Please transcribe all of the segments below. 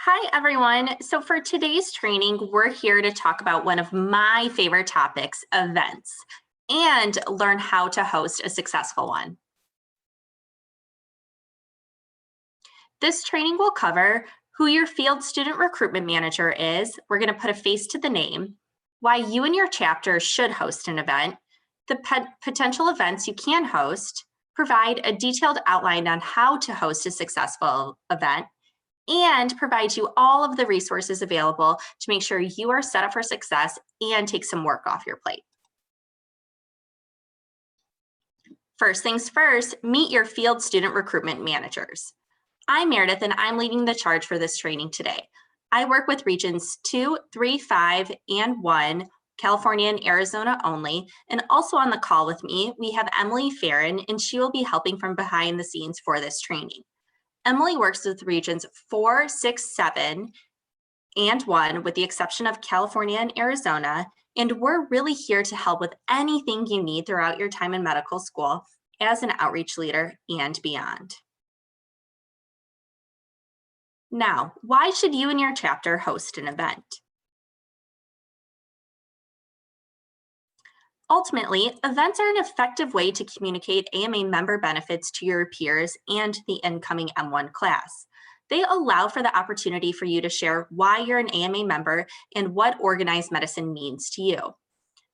Hi, everyone. So for today's training, we're here to talk about one of my favorite topics, events, and learn how to host a successful one. This training will cover who your field student recruitment manager is. We're going to put a face to the name, why you and your chapter should host an event, the potential events you can host, provide a detailed outline on how to host a successful event, and provide you all of the resources available to make sure you are set up for success and take some work off your plate. First things first, meet your field student recruitment managers. I'm Meredith and I'm leading the charge for this training today. I work with regions 2, 3, 5, and 1, California and Arizona only, and also on the call with me, we have Emily Farron, and she will be helping from behind the scenes for this training. Emily works with regions 4, 6, 7, and 1, with the exception of California and Arizona, and we're really here to help with anything you need throughout your time in medical school as an outreach leader and beyond. Now, why should you and your chapter host an event? Ultimately, events are an effective way to communicate AMA member benefits to your peers and the incoming M1 class. They allow for the opportunity for you to share why you're an AMA member and what organized medicine means to you.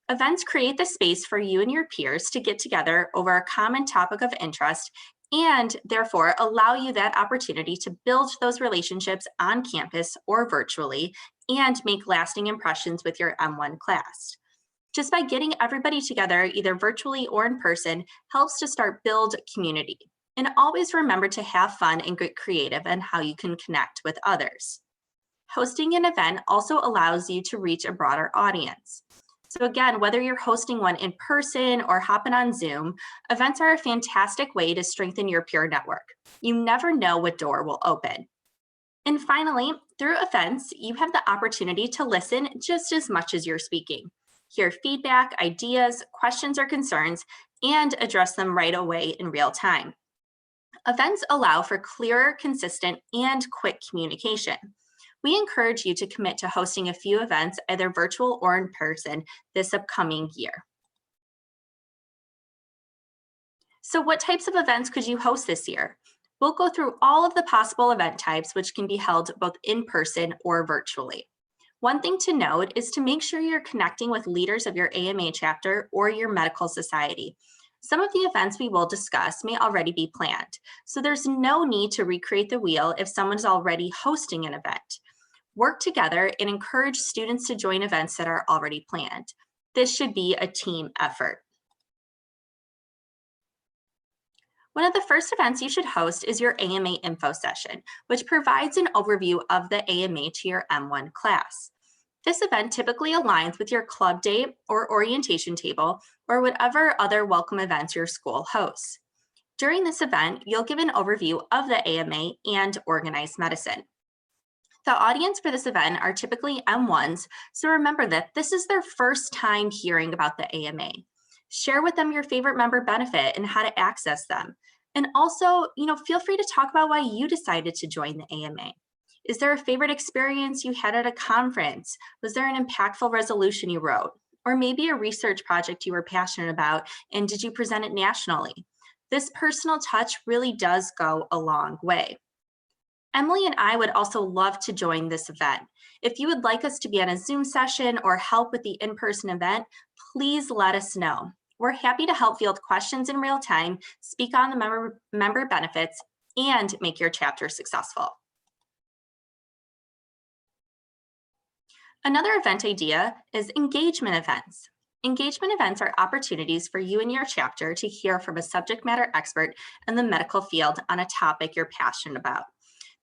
Events create the space for you and your peers to get together over a common topic of interest and therefore allow you that opportunity to build those relationships on campus or virtually and make lasting impressions with your M1 class. Just by getting everybody together, either virtually or in person, helps to start build community. And always remember to have fun and get creative in how you can connect with others. Hosting an event also allows you to reach a broader audience. So again, whether you're hosting one in person or hopping on Zoom, events are a fantastic way to strengthen your peer network. You never know what door will open. And finally, through events, you have the opportunity to listen just as much as you're speaking. Hear feedback, ideas, questions, or concerns, and address them right away in real time. Events allow for clearer, consistent, and quick communication. We encourage you to commit to hosting a few events, either virtual or in person, this upcoming year. So what types of events could you host this year? We'll go through all of the possible event types, which can be held both in person or virtually. One thing to note is to make sure you're connecting with leaders of your AMA chapter or your medical society. Some of the events we will discuss may already be planned, so there's no need to recreate the wheel if someone's already hosting an event. Work together and encourage students to join events that are already planned. This should be a team effort. One of the first events you should host is your AMA info session, which provides an overview of the AMA to your M1 class. This event typically aligns with your club day or orientation table or whatever other welcome events your school hosts. During this event, you'll give an overview of the AMA and organized medicine. The audience for this event are typically M1s, so remember that this is their first time hearing about the AMA. Share with them your favorite member benefit and how to access them. And also, feel free to talk about why you decided to join the AMA. Is there a favorite experience you had at a conference? Was there an impactful resolution you wrote? Or maybe a research project you were passionate about, and did you present it nationally? This personal touch really does go a long way. Emily and I would also love to join this event. If you would like us to be on a Zoom session or help with the in-person event, please let us know. We're happy to help field questions in real time, speak on the member benefits, and make your chapter successful. Another event idea is engagement events. Engagement events are opportunities for you and your chapter to hear from a subject matter expert in the medical field on a topic you're passionate about.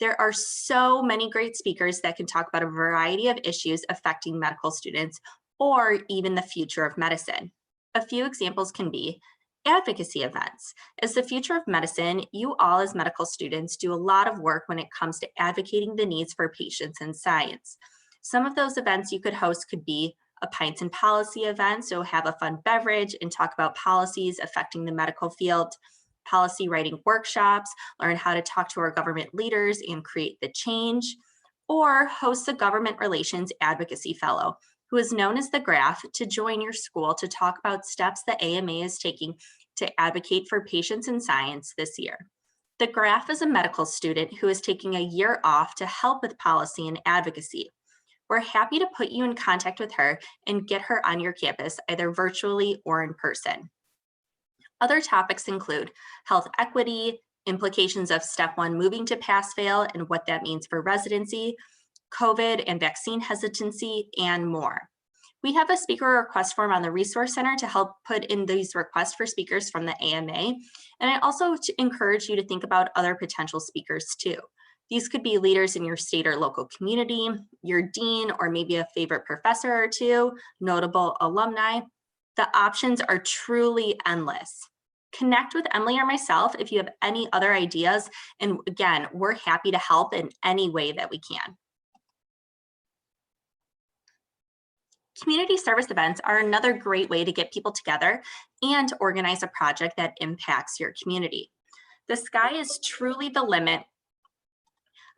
There are so many great speakers that can talk about a variety of issues affecting medical students or even the future of medicine. A few examples can be advocacy events. As the future of medicine, you all as medical students do a lot of work when it comes to advocating the needs for patients in science. Some of those events you could host could be a Pints and Policy event, so have a fun beverage and talk about policies affecting the medical field. Policy writing workshops, learn how to talk to our government leaders and create the change. or host a government relations advocacy fellow who is known as the Graph to join your school to talk about steps the AMA is taking to advocate for patients in science this year. The Graph is a medical student who is taking a year off to help with policy and advocacy. We're happy to put you in contact with her and get her on your campus, either virtually or in person. Other topics include health equity, implications of step 1 moving to pass-fail and what that means for residency, COVID and vaccine hesitancy, and more. We have a speaker request form on the Resource Center to help put in these requests for speakers from the AMA. And I also encourage you to think about other potential speakers too. These could be leaders in your state or local community, your dean, or maybe a favorite professor or two, notable alumni. The options are truly endless. Connect with Emily or myself if you have any other ideas. And again, we're happy to help in any way that we can. Community service events are another great way to get people together and to organize a project that impacts your community. The sky is truly the limit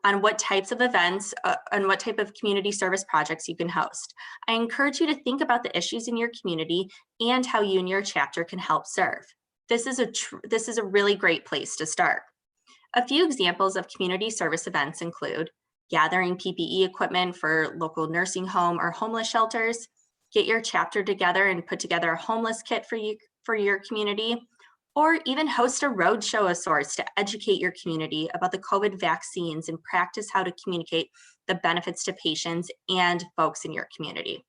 on what types of events and what type of community service projects you can host. I encourage you to think about the issues in your community and how you and your chapter can help serve. This is a really great place to start. A few examples of community service events include gathering PPE equipment for local nursing home or homeless shelters, get your chapter together and put together a homeless kit for your community, or even host a roadshow of sorts to educate your community about the COVID vaccines and practice how to communicate the benefits to patients and folks in your community.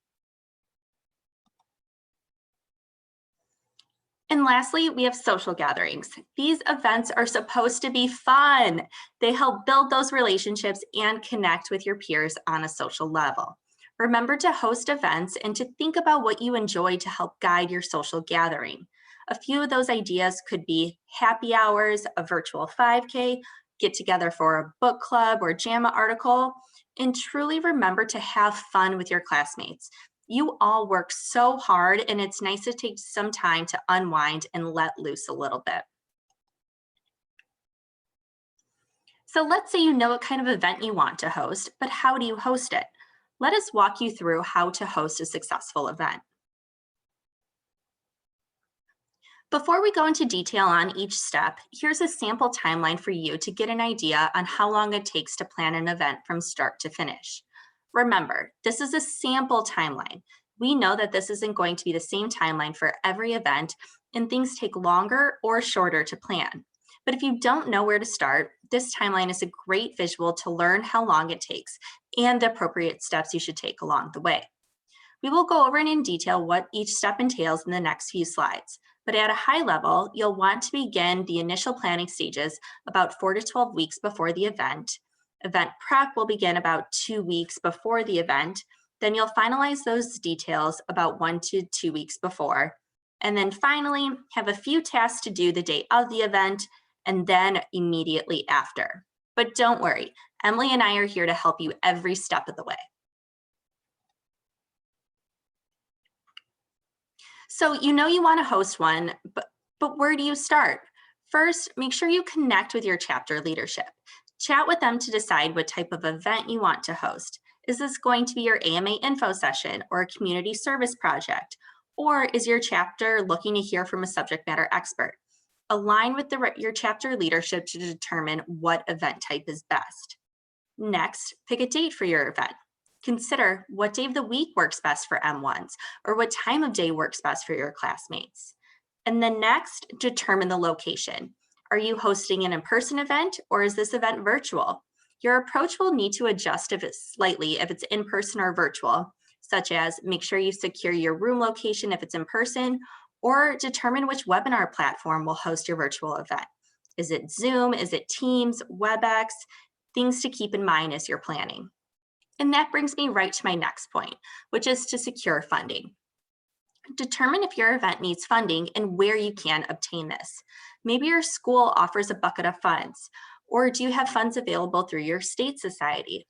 And lastly, we have social gatherings. These events are supposed to be fun. They help build those relationships and connect with your peers on a social level. Remember to host events and to think about what you enjoy to help guide your social gathering. A few of those ideas could be happy hours, a virtual 5K, get together for a book club or JAMA article, and truly remember to have fun with your classmates. You all work so hard, and it's nice to take some time to unwind and let loose a little bit. So let's say you know what kind of event you want to host, but how do you host it? Let us walk you through how to host a successful event. Before we go into detail on each step, here's a sample timeline for you to get an idea on how long it takes to plan an event from start to finish. Remember, this is a sample timeline. We know that this isn't going to be the same timeline for every event, and things take longer or shorter to plan. But if you don't know where to start, this timeline is a great visual to learn how long it takes and the appropriate steps you should take along the way. We will go over in detail what each step entails in the next few slides, but at a high level, you'll want to begin the initial planning stages about 4 to 12 weeks before the event. Event prep will begin about 2 weeks before the event. Then you'll finalize those details about 1 to 2 weeks before. And then finally, have a few tasks to do the day of the event and then immediately after. But don't worry, Emily and I are here to help you every step of the way. So you know you want to host one, but where do you start? First, make sure you connect with your chapter leadership. Chat with them to decide what type of event you want to host. Is this going to be your AMA info session or a community service project? Or is your chapter looking to hear from a subject matter expert? Align with your chapter leadership to determine what event type is best. Next, pick a date for your event. Consider what day of the week works best for M1s or what time of day works best for your classmates. And then next, determine the location. Are you hosting an in-person event or is this event virtual? Your approach will need to adjust if it's in person or virtual, such as make sure you secure your room location if it's in person, or determine which webinar platform will host your virtual event. Is it Zoom? Is it Teams, WebEx? Things to keep in mind as you're planning. And that brings me right to my next point, which is to secure funding. Determine if your event needs funding and where you can obtain this. Maybe your school offers a bucket of funds, or do you have funds available through your state society?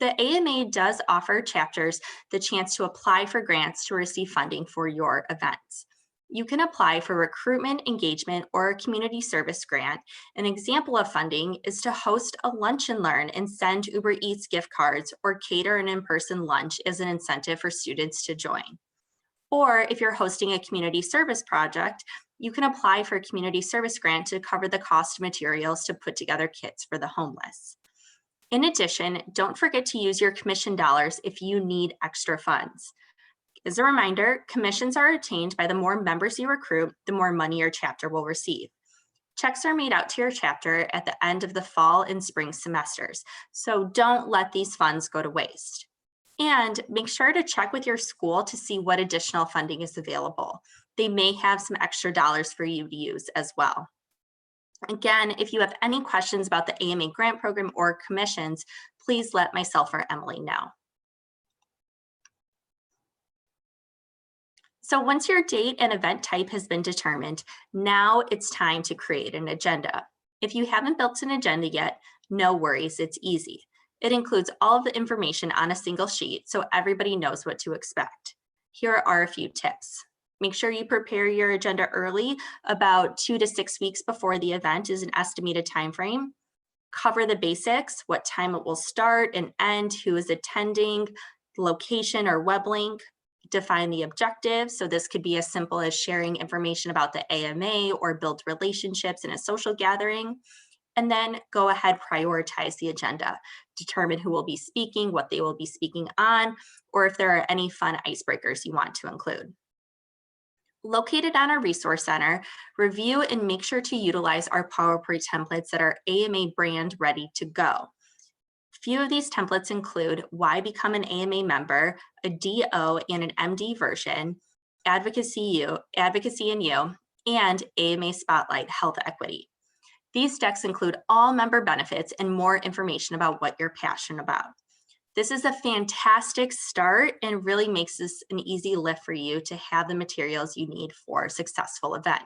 The AMA does offer chapters the chance to apply for grants to receive funding for your events. You can apply for recruitment, engagement, or a community service grant. An example of funding is to host a lunch and learn and send Uber Eats gift cards or cater an in-person lunch as an incentive for students to join. Or if you're hosting a community service project, you can apply for a community service grant to cover the cost of materials to put together kits for the homeless. In addition, don't forget to use your commission dollars if you need extra funds. As a reminder, commissions are attained by the more members you recruit, the more money your chapter will receive. Checks are made out to your chapter at the end of the fall and spring semesters, so don't let these funds go to waste. And make sure to check with your school to see what additional funding is available. They may have some extra dollars for you to use as well. Again, if you have any questions about the AMA grant program or commissions, please let myself or Emily know. So once your date and event type has been determined, now it's time to create an agenda. If you haven't built an agenda yet, no worries, it's easy. It includes all of the information on a single sheet so everybody knows what to expect. Here are a few tips. Make sure you prepare your agenda early, about 2 to 6 weeks before the event is an estimated time frame. Cover the basics, what time it will start and end, who is attending, location or web link. Define the objectives. So this could be as simple as sharing information about the AMA or build relationships in a social gathering. And then go ahead, prioritize the agenda. Determine who will be speaking, what they will be speaking on, or if there are any fun icebreakers you want to include. Located on our resource center, review and make sure to utilize our PowerPoint templates that are AMA brand ready to go. Few of these templates include why become an AMA member, a DO and an MD version, advocacy and you, and AMA Spotlight Health Equity. These decks include all member benefits and more information about what you're passionate about. This is a fantastic start and really makes this an easy lift for you to have the materials you need for a successful event.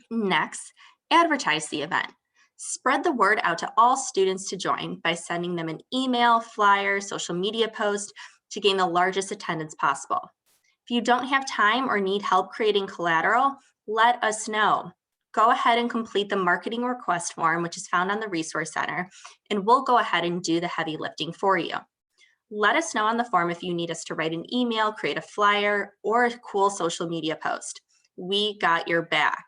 Next, advertise the event. Spread the word out to all students to join by sending them an email, flyer, social media post to gain the largest attendance possible. If you don't have time or need help creating collateral, let us know. Go ahead and complete the marketing request form, which is found on the Resource Center, and we'll go ahead and do the heavy lifting for you. Let us know on the form if you need us to write an email, create a flyer, or a cool social media post. We got your back.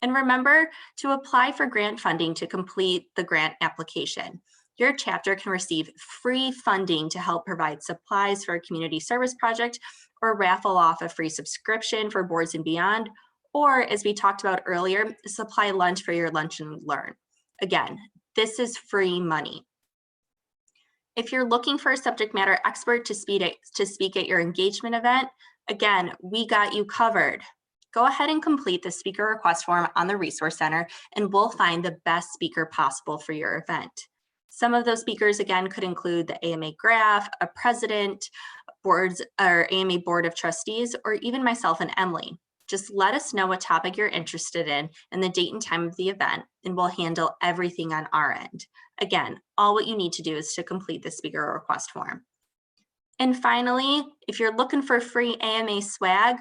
And remember to apply for grant funding to complete the grant application. Your chapter can receive free funding to help provide supplies for a community service project or raffle off a free subscription for Boards and Beyond, or as we talked about earlier, supply lunch for your lunch and learn. Again, this is free money. If you're looking for a subject matter expert to speak at your engagement event, again, we got you covered. Go ahead and complete the speaker request form on the Resource Center, and we'll find the best speaker possible for your event. Some of those speakers, again, could include the AMA Graph, a president, boards or AMA Board of Trustees, or even myself and Emily. Just let us know what topic you're interested in and the date and time of the event, and we'll handle everything on our end. Again, all what you need to do is to complete the speaker request form. And finally, if you're looking for free AMA swag,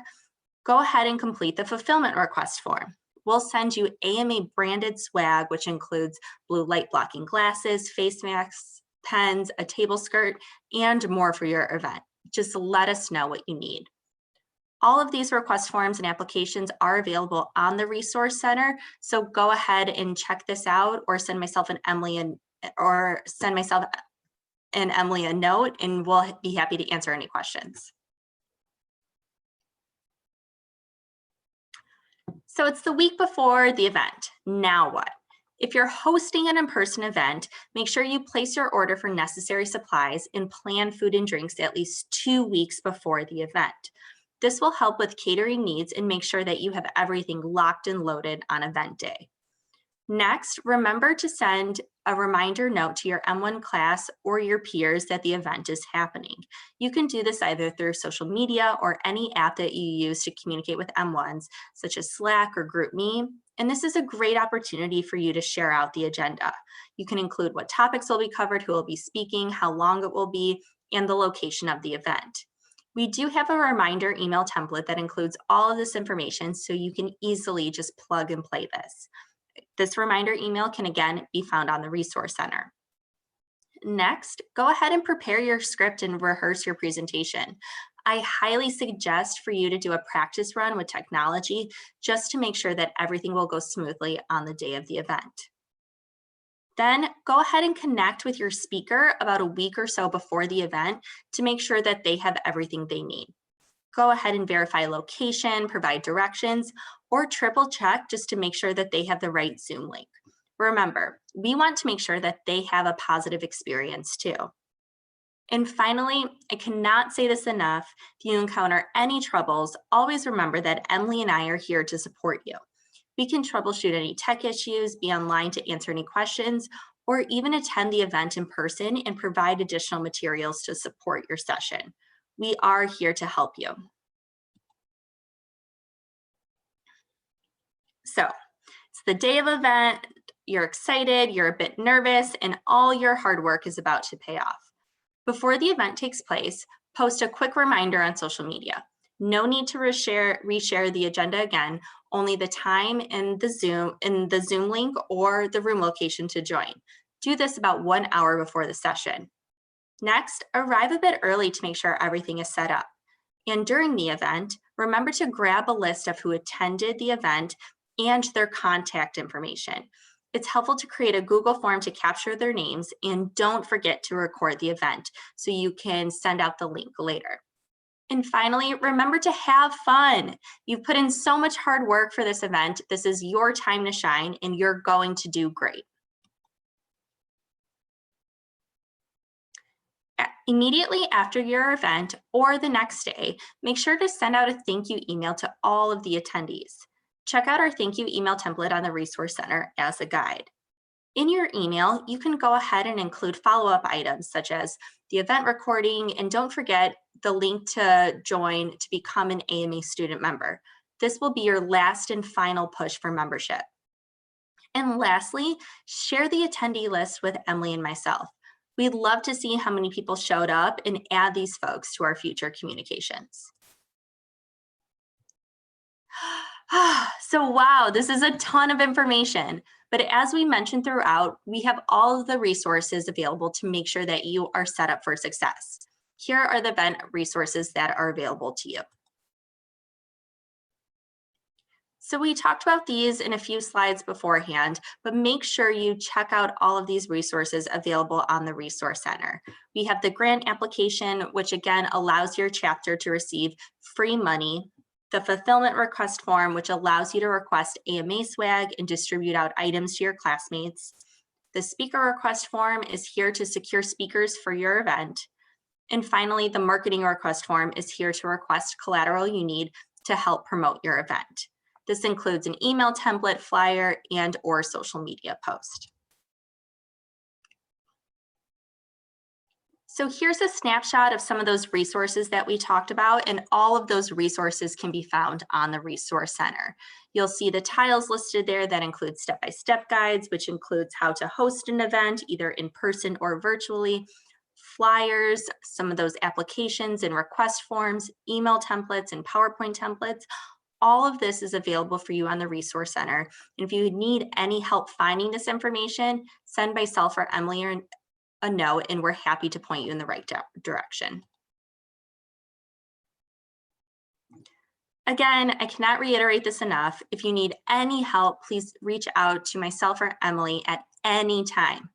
go ahead and complete the fulfillment request form. We'll send you AMA branded swag, which includes blue light blocking glasses, face masks, pens, a table skirt, and more for your event. Just let us know what you need. All of these request forms and applications are available on the Resource Center, so go ahead and check this out, or send myself and Emily a note, and we'll be happy to answer any questions. So it's the week before the event. Now what? If you're hosting an in-person event, make sure you place your order for necessary supplies and plan food and drinks at least 2 weeks before the event. This will help with catering needs and make sure that you have everything locked and loaded on event day. Next, remember to send a reminder note to your M1 class or your peers that the event is happening. You can do this either through social media or any app that you use to communicate with M1s, such as Slack or GroupMe. And this is a great opportunity for you to share out the agenda. You can include what topics will be covered, who will be speaking, how long it will be, and the location of the event. We do have a reminder email template that includes all of this information so you can easily just plug and play this. This reminder email can again be found on the Resource Center. Next, go ahead and prepare your script and rehearse your presentation. I highly suggest for you to do a practice run with technology just to make sure that everything will go smoothly on the day of the event. Then go ahead and connect with your speaker about a week or so before the event to make sure that they have everything they need. Go ahead and verify location, provide directions, or triple check just to make sure that they have the right Zoom link. Remember, we want to make sure that they have a positive experience too. And finally, I cannot say this enough, if you encounter any troubles, always remember that Emily and I are here to support you. We can troubleshoot any tech issues, be online to answer any questions, or even attend the event in person and provide additional materials to support your session. We are here to help you. So it's the day of the event, you're excited, you're a bit nervous, and all your hard work is about to pay off. Before the event takes place, post a quick reminder on social media. No need to reshare the agenda again, only the time and the Zoom link or the room location to join. Do this about 1 hour before the session. Next, arrive a bit early to make sure everything is set up. And during the event, remember to grab a list of who attended the event and their contact information. It's helpful to create a Google form to capture their names, and don't forget to record the event so you can send out the link later. And finally, remember to have fun. You've put in so much hard work for this event. This is your time to shine, and you're going to do great. Immediately after your event or the next day, make sure to send out a thank you email to all of the attendees. Check out our thank you email template on the Resource Center as a guide. In your email, you can go ahead and include follow-up items such as the event recording, and don't forget the link to join to become an AMA student member. This will be your last and final push for membership. And lastly, share the attendee list with Emily and myself. We'd love to see how many people showed up and add these folks to our future communications. So wow, this is a ton of information, but as we mentioned throughout, we have all of the resources available to make sure that you are set up for success. Here are the event resources that are available to you. So we talked about these in a few slides beforehand, but make sure you check out all of these resources available on the Resource Center. We have the grant application, which again allows your chapter to receive free money, the fulfillment request form, which allows you to request AMA swag and distribute out items to your classmates. The speaker request form is here to secure speakers for your event. And finally, the marketing request form is here to request collateral you need to help promote your event. This includes an email template, flyer, and or social media post. So here's a snapshot of some of those resources that we talked about, and all of those resources can be found on the Resource Center. You'll see the tiles listed there that include step-by-step guides, which includes how to host an event, either in person or virtually, flyers, some of those applications and request forms, email templates and PowerPoint templates. All of this is available for you on the Resource Center. And if you need any help finding this information, send myself or Emily a note, and we're happy to point you in the right direction. Again, I cannot reiterate this enough. If you need any help, please reach out to myself or Emily at any time.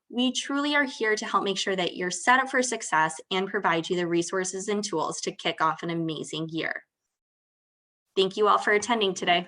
We truly are here to help make sure that you're set up for success and provide you the resources and tools to kick off an amazing year. Thank you all for attending today.